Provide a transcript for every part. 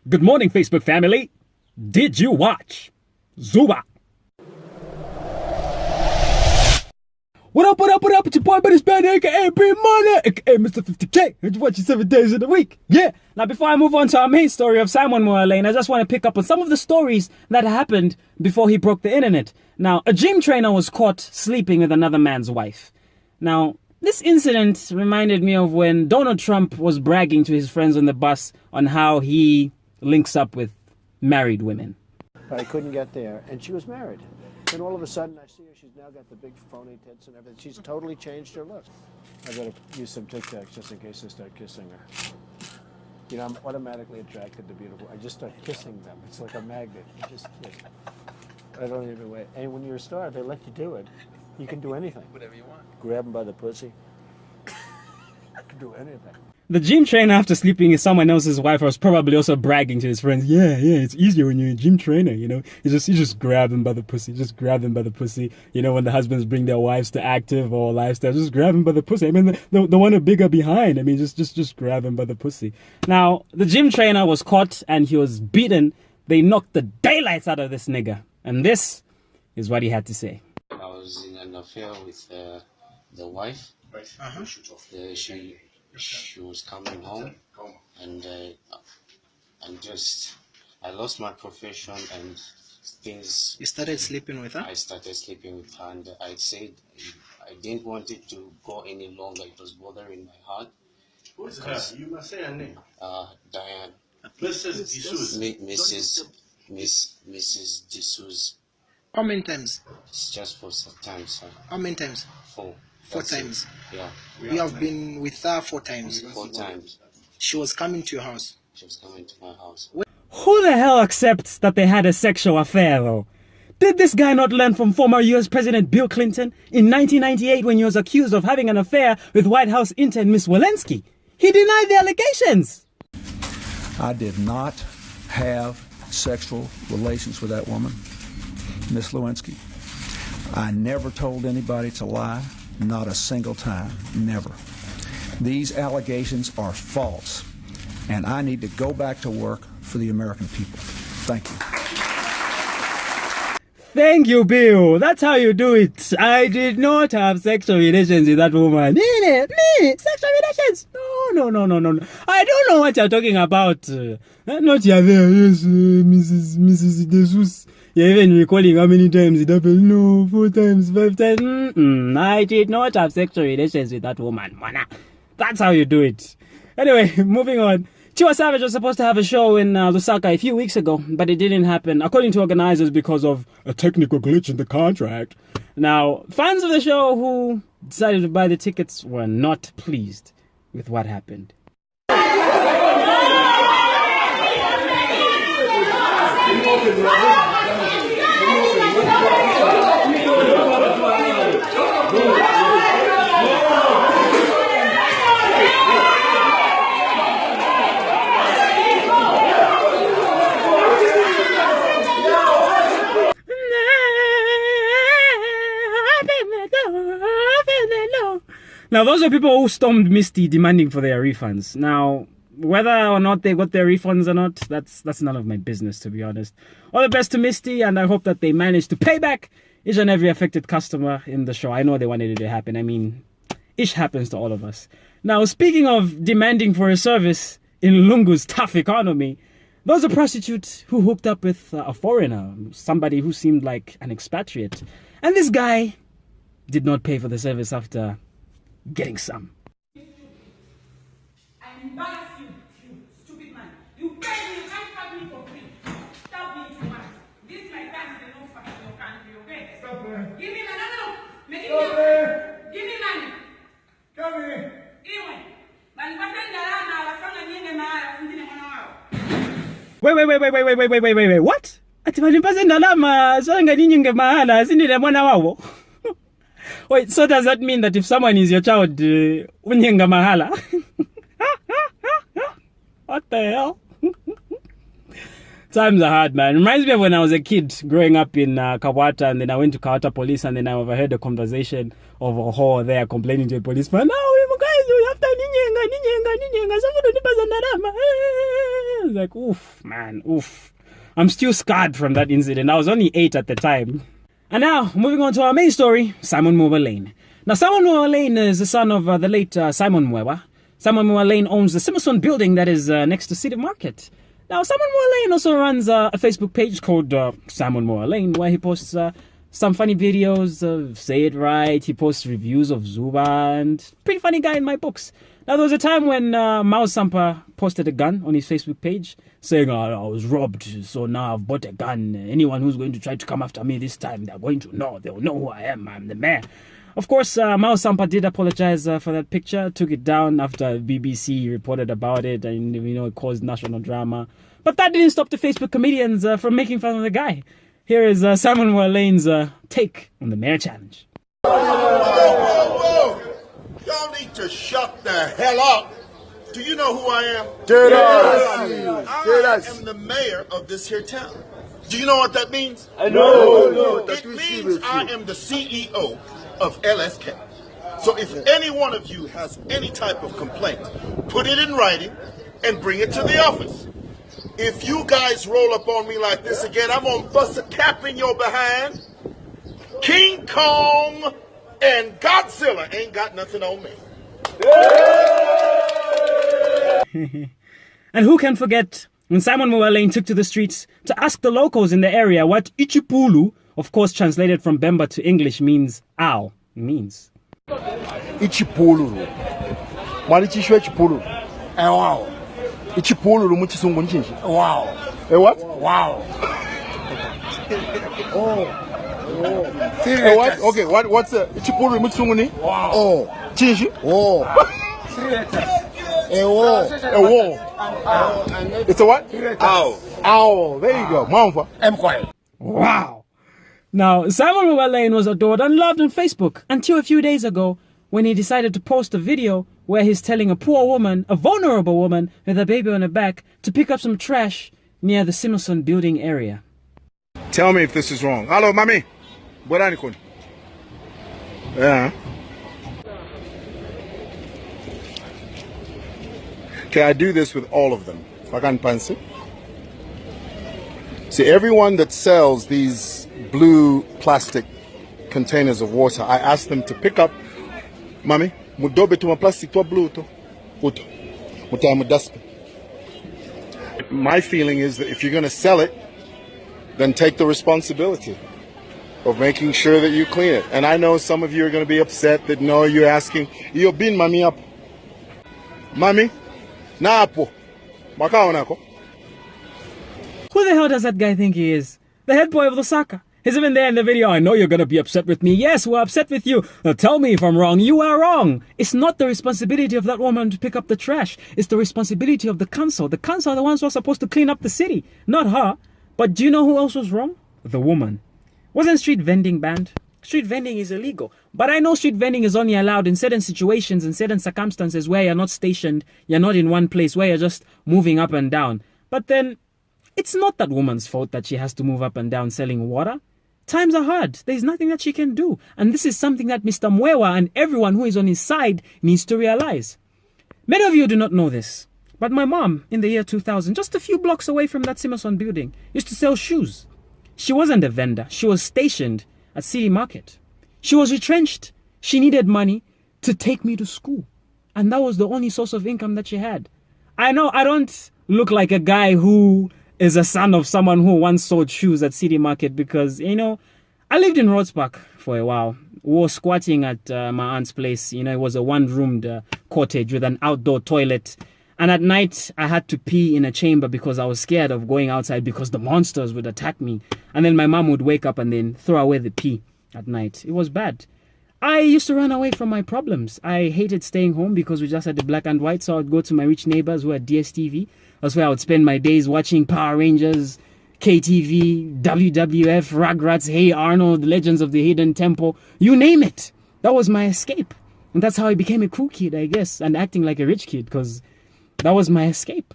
Good morning, Facebook family. Did you watch Zuba? What up, what up, what up? It's your boy Benas Banda, aka Money, aka Mr. 50K. And you watch it 7 days in a week. Yeah. Now, before I move on to our main story of Simon Mwewa Lane, I just want to pick up on some of the stories that happened before he broke the internet. Now, a gym trainer was caught sleeping with another man's wife. Now, this incident reminded me of when Donald Trump was bragging to his friends on the bus on how he links up with married women. But I couldn't get there, and she was married. And all of a sudden, I see her. She's now got the big phony tits and everything. She's totally changed her look. I gotta use some Tic Tacs just in case I start kissing her. You know, I'm automatically attracted to beautiful. I just start kissing them. It's like a magnet. You just kiss. I don't even wait. And when you're a star, they let you do it. You can do anything. Whatever you want. Grab them by the pussy. I can do anything. The gym trainer, after sleeping with someone else's wife, was probably also bragging to his friends. Yeah, it's easier when you're a gym trainer, you know. You just grab them by the pussy. Just grab them by the pussy. You know, when the husbands bring their wives to active or lifestyle, just grab them by the pussy. I mean, the one a bigger behind. I mean, just grab them by the pussy. Now, the gym trainer was caught and he was beaten. They knocked the daylights out of this nigga. And this is what he had to say. I was in an affair with the wife. She was coming home, and I lost my profession and things. You started sleeping with her? I started sleeping with her, and I said I didn't want it to go any longer. It was bothering my heart. Who is her? You must say her name. Diane. Mrs. D'Souza. How many times? It's just for some time, sir. How many times? 4. 4 times. Yeah. You have been with her 4 times. 4 times. She was coming to your house. She was coming to my house. Who the hell accepts that they had a sexual affair, though? Did this guy not learn from former US President Bill Clinton in 1998 when he was accused of having an affair with White House intern Ms. Walensky? He denied the allegations. I did not have sexual relations with that woman, Ms. Lewinsky. I never told anybody to lie, not a single time, never. These allegations are false, and I need to go back to work for the American people. Thank you. Thank you, Bill. That's how you do it. I did not have sexual relations with that woman. Sexual relations? No. I don't know what you're talking about. Not you're there, yes, Mrs. D'Souza. You're even recalling how many times it happened. No, 4 times, 5 times. I did not have sexual relations with that woman, mana. That's how you do it. Anyway, moving on. Tiwa Savage was supposed to have a show in Lusaka a few weeks ago, but it didn't happen, according to organizers, because of a technical glitch in the contract. Now, fans of the show who decided to buy the tickets were not pleased with what happened. Now, those are people who stormed Misty demanding for their refunds. Now, whether or not they got their refunds or not, that's none of my business, to be honest. All the best to Misty, and I hope that they manage to pay back each and every affected customer in the show. I know they wanted it to happen. I mean, ish happens to all of us. Now, speaking of demanding for a service in Lungu's tough economy, there was a prostitute who hooked up with a foreigner, somebody who seemed like an expatriate. And this guy did not pay for the service after getting some. I embarrass you, stupid man. You pay me, you can't fuck me for free. Stop being too much. This is my time, they don't fuck your country, okay? Stop her. Give me money, no. Make it Stop her. give me money. Come here. Iwe. Banipatenda lana, wafanga nyenge mahala, fundine mwana wao. Wait. What? Ati walimpaza ndalama, swanga nyinyi mahala, sindile mwana wao. Wait, so does that mean that if someone is your child, unyenga mahala? What the hell? Times are hard, man. Reminds me of when I was a kid growing up in Kawata, and then I went to Kawata police, and then I overheard a conversation of a whore there complaining to a policeman. "No, guys, you have to ninyenga, someone to Like, oof, man, oof. I'm still scarred from that incident. I was only 8 at the time. And now, moving on to our main story, Simon Mwewa Lane. Now, Simon Mwewa Lane is the son of the late Simon Mwewa. Simon Mwewa Lane owns the Simon building that is next to City Market. Now, Simon Mwewa Lane also runs a Facebook page called Simon Mwewa Lane, where he posts some funny videos of Say It Right. He posts reviews of Zuba, and pretty funny guy in my books. Now, there was a time when Mao Sampa posted a gun on his Facebook page saying, I was robbed, so now I've bought a gun. Anyone who's going to try to come after me this time, they're going to know. They'll know who I am. I'm the mayor. Of course, Mao Sampa did apologize for that picture, took it down after BBC reported about it, and, it caused national drama. But that didn't stop the Facebook comedians from making fun of the guy. Here is Simon Mwewa Lane's take on the mayor challenge. Whoa! Y'all need to shut the hell up. Do you know who I am? I am the mayor of this here town. Do you know what that means? I know. It means I am the CEO of LSK. So if any one of you has any type of complaint, put it in writing and bring it to the office. If you guys roll up on me like this again, I'm gonna bust a cap in your behind. King Kong and Godzilla ain't got nothing on me. And who can forget when Simon Mwewa Lane took to the streets to ask the locals in the area what Ichipulu, of course translated from Bemba to English, means ow, means. Ichipulu. Malichishwe Ichipulu. Wow. Ichipulu muchisungu nchinji. Wow. What? Wow. What? Okay, what's Ichipulu muchisungu ni? Wow. Oh. Chinji? Oh. It's a what? Ow. Ow. There you go. Mamfa. Wow. Now, Simon Mwewa Lane was adored and loved on Facebook until a few days ago when he decided to post a video where he's telling a poor woman, a vulnerable woman with a baby on her back, to pick up some trash near the Simon building area. Tell me if this is wrong. Hello, mami. Yeah. Okay, I do this with all of them. See, everyone that sells these blue plastic containers of water, I ask them to pick up, mami, mudobe to plastic to blue to uto. My feeling is that if you're going to sell it, then take the responsibility of making sure that you clean it. And I know some of you are going to be upset that no, you're asking, yo bin mami up. Mami, na apo. Makao nako. Who the hell does that guy think he is? The head boy of Lusaka. He's even there in the video. I know you're going to be upset with me. Yes, we're upset with you. Now tell me if I'm wrong. You are wrong. It's not the responsibility of that woman to pick up the trash. It's the responsibility of the council. The council are the ones who are supposed to clean up the city, not her. But do you know who else was wrong? The woman. Wasn't street vending banned? Street vending is illegal. But I know street vending is only allowed in certain situations and certain circumstances where you're not stationed, you're not in one place, where you're just moving up and down. But then, it's not that woman's fault that she has to move up and down selling water. Times are hard. There's nothing that she can do. And this is something that Mr. Mwewa and everyone who is on his side needs to realize. Many of you do not know this, but my mom, in the year 2000, just a few blocks away from that Simon building, used to sell shoes. She wasn't a vendor. She was stationed at City Market. She was retrenched. She needed money to take me to school. And that was the only source of income that she had. I know I don't look like a guy who is a son of someone who once sold shoes at City Market because, I lived in Rhodes Park for a while. We were squatting at my aunt's place. It was a one-roomed cottage with an outdoor toilet. And at night, I had to pee in a chamber because I was scared of going outside because the monsters would attack me. And then my mom would wake up and then throw away the pee at night. It was bad. I used to run away from my problems. I hated staying home because we just had the black and white, so I would go to my rich neighbors who had DSTV. That's where I would spend my days watching Power Rangers, KTV, WWF, Rugrats, Hey Arnold, Legends of the Hidden Temple. You name it. That was my escape. And that's how I became a cool kid, I guess, and acting like a rich kid because that was my escape.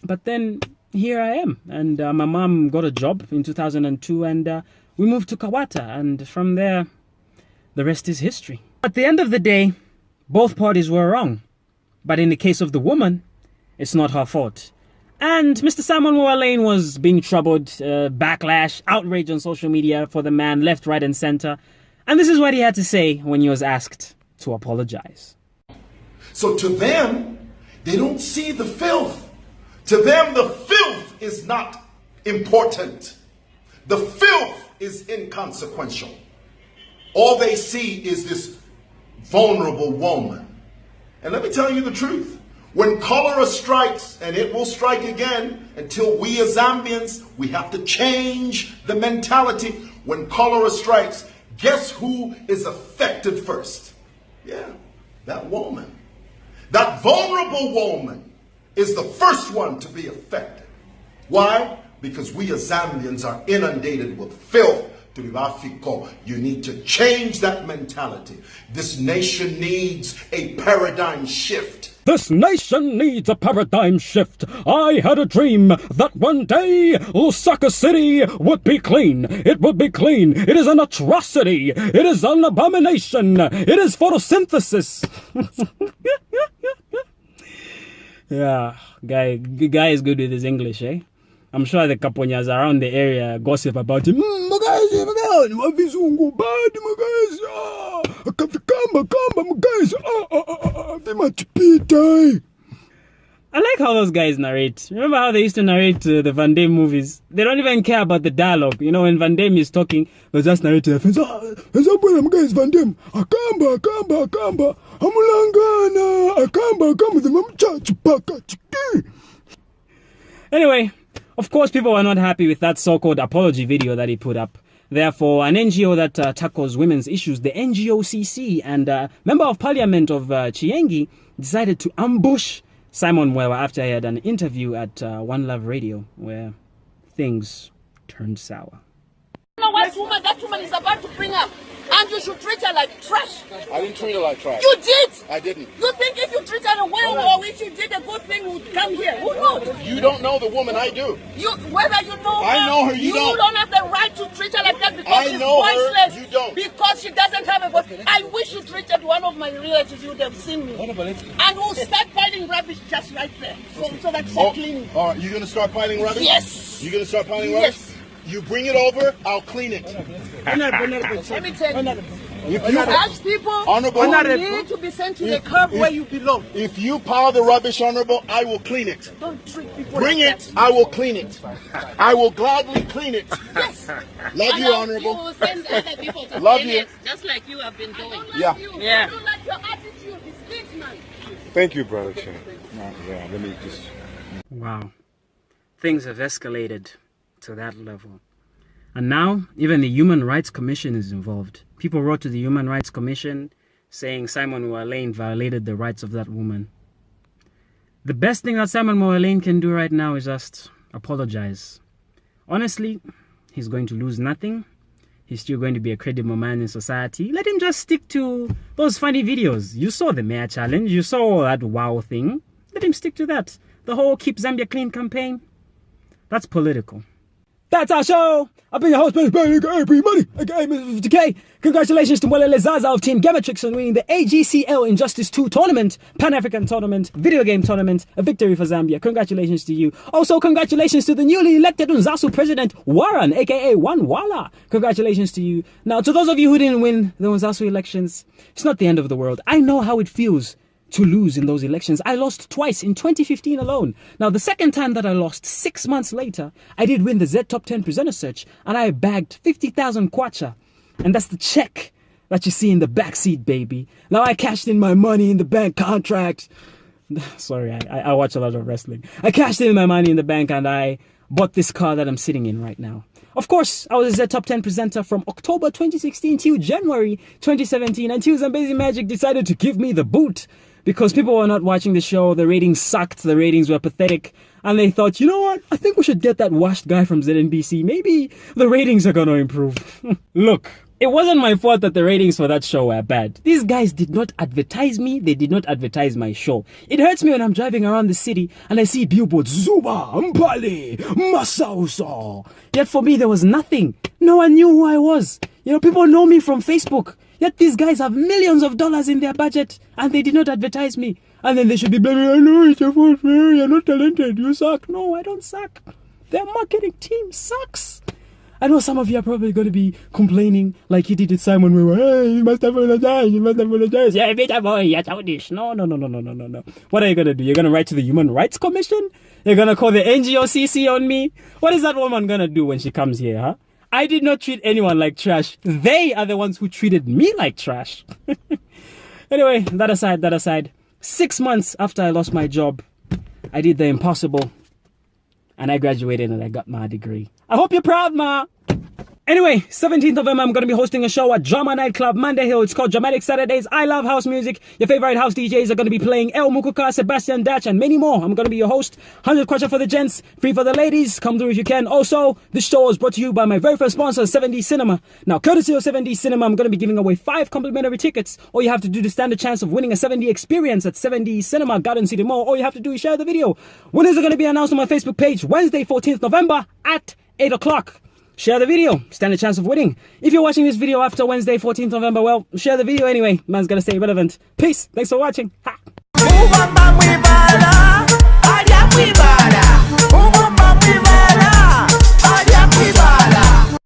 But then here I am. And my mom got a job in 2002 and we moved to Kawata. And from there, the rest is history. At the end of the day, both parties were wrong. But in the case of the woman, it's not her fault. And Mr. Simon Mwewa Lane was being troubled, backlash, outrage on social media for the man, left, right, and center. And this is what he had to say when he was asked to apologize. So to them, they don't see the filth. To them, the filth is not important. The filth is inconsequential. All they see is this vulnerable woman. And let me tell you the truth. When cholera strikes, and it will strike again until we as Zambians, we have to change the mentality. When cholera strikes, guess who is affected first? Yeah, that woman. That vulnerable woman is the first one to be affected. Why? Because we as Zambians are inundated with filth. You need to change that mentality. This nation needs a paradigm shift. This nation needs a paradigm shift. I had a dream that one day Lusaka City would be clean. It would be clean. It is an atrocity. It is an abomination. It is photosynthesis. Yeah, guy is good with his English, eh? I'm sure the Kaponyas around the area gossip about him. I like how those guys narrate. Remember how they used to narrate the Van Damme movies? They don't even care about the dialogue. You know, when Van Damme is talking, they just narrate to their friends. Van Damme. Akamba. Anyway, of course, people were not happy with that so-called apology video that he put up. Therefore, an NGO that tackles women's issues, the NGOCC, and member of parliament of Chiengi decided to ambush Simon Mwewa after he had an interview at One Love Radio where things turned sour. You know what woman that woman is about to bring up, and you should treat her like trash. I didn't treat her like trash. You did. I didn't. You think if you treat her well, or if you did a good thing, would come here? Who knows? You don't know the woman I do. Whether you know her, I know her, you don't. You don't have the right to treat her like that because I she's know her, voiceless. you don't. Because she doesn't have a voice. I wish you treated one of my relatives. You would have seen me. And we'll start piling rubbish just right there, so that's cleaning. All right, you're gonna start piling rubbish? Yes. You're gonna start piling rubbish? Yes. You bring it over, I'll clean it. Let me tell you. If you, Such people Honorable, need to be sent to the curb where you belong. If you pile the rubbish, Honorable, I will clean it. Don't treat people Bring like it, that. I will clean it. I will gladly clean it. Yes. Love you, Honorable. You will send other people to Love clean you. it, just like you have been doing. Yeah. I don't like your attitude. It's this, man. Thank you, brother. Yeah, let me just... Wow. Things have escalated to that level. And now, even the Human Rights Commission is involved. People wrote to the Human Rights Commission saying Simon Mwewa Lane violated the rights of that woman. The best thing that Simon Mwewa Lane can do right now is just apologize. Honestly, he's going to lose nothing. He's still going to be a credible man in society. Let him just stick to those funny videos. You saw the Mayor Challenge. You saw that wow thing. Let him stick to that. The whole Keep Zambia Clean campaign. That's political. That's our show. I've been your host, Money, aka Mr. 50K. Congratulations to Mwelele Zaza of Team Gematrix on winning the AGCL Injustice 2 tournament, Pan-African tournament, video game tournament, a victory for Zambia. Congratulations to you. Also, congratulations to the newly elected Unzasu president, Warren, aka Wanwala. Congratulations to you. Now, to those of you who didn't win the Unzasu elections, it's not the end of the world. I know how it feels to lose in those elections. I lost twice in 2015 alone. Now, the second time that I lost, 6 months later, I did win the Z Top 10 presenter search, and I bagged 50,000 kwacha. And that's the check that you see in the backseat, baby. Now I cashed in my money in the bank contract. Sorry, I watch a lot of wrestling. I cashed in my money in the bank, and I bought this car that I'm sitting in right now. Of course, I was a Z Top 10 presenter from October 2016 till January 2017, until Zambezi Magic decided to give me the boot. Because people were not watching the show, the ratings sucked, the ratings were pathetic, and they thought, you know what, I think we should get that washed guy from ZNBC. Maybe the ratings are gonna improve. Look, it wasn't my fault that the ratings for that show were bad. These guys did not advertise me, they did not advertise my show. It hurts me when I'm driving around the city and I see billboards, Zuba, Mpale, Masauso. Yet for me, there was nothing. No one knew who I was. You know, people know me from Facebook. Yet these guys have millions of dollars in their budget and they did not advertise me. And then they should be blaming, I know it's your fault, you're not talented, you suck. No, I don't suck. Their marketing team sucks. I know some of you are probably going to be complaining like you did with Simon Mwewa. Hey, you must apologize. Yeah, better boy, you're childish. No. What are you going to do? You're going to write to the Human Rights Commission? You're going to call the NGOCC on me? What is that woman going to do when she comes here, huh? I did not treat anyone like trash. They are the ones who treated me like trash. Anyway, that aside. 6 months after I lost my job, I did the impossible. And I graduated and I got my degree. I hope you're proud, ma. Anyway, 17th November, I'm going to be hosting a show at Drama Nightclub, Monday Hill. It's called Dramatic Saturdays. I love house music. Your favorite house DJs are going to be playing El Mukuka, Sebastian Dach, and many more. I'm going to be your host. 100 kwacha for the gents, free for the ladies. Come through if you can. Also, this show is brought to you by my very first sponsor, 7D Cinema. Now, courtesy of 7D Cinema, I'm going to be giving away 5 complimentary tickets. All you have to do to stand a chance of winning a 7D experience at 7D Cinema, Garden City Mall. All you have to do is share the video. Winners are going to be announced on my Facebook page Wednesday, 14th November at 8 o'clock. Share the video, stand a chance of winning. If you're watching this video after Wednesday, 14th November, well, share the video anyway. Man's gonna stay relevant. Peace. Thanks for watching. Ha.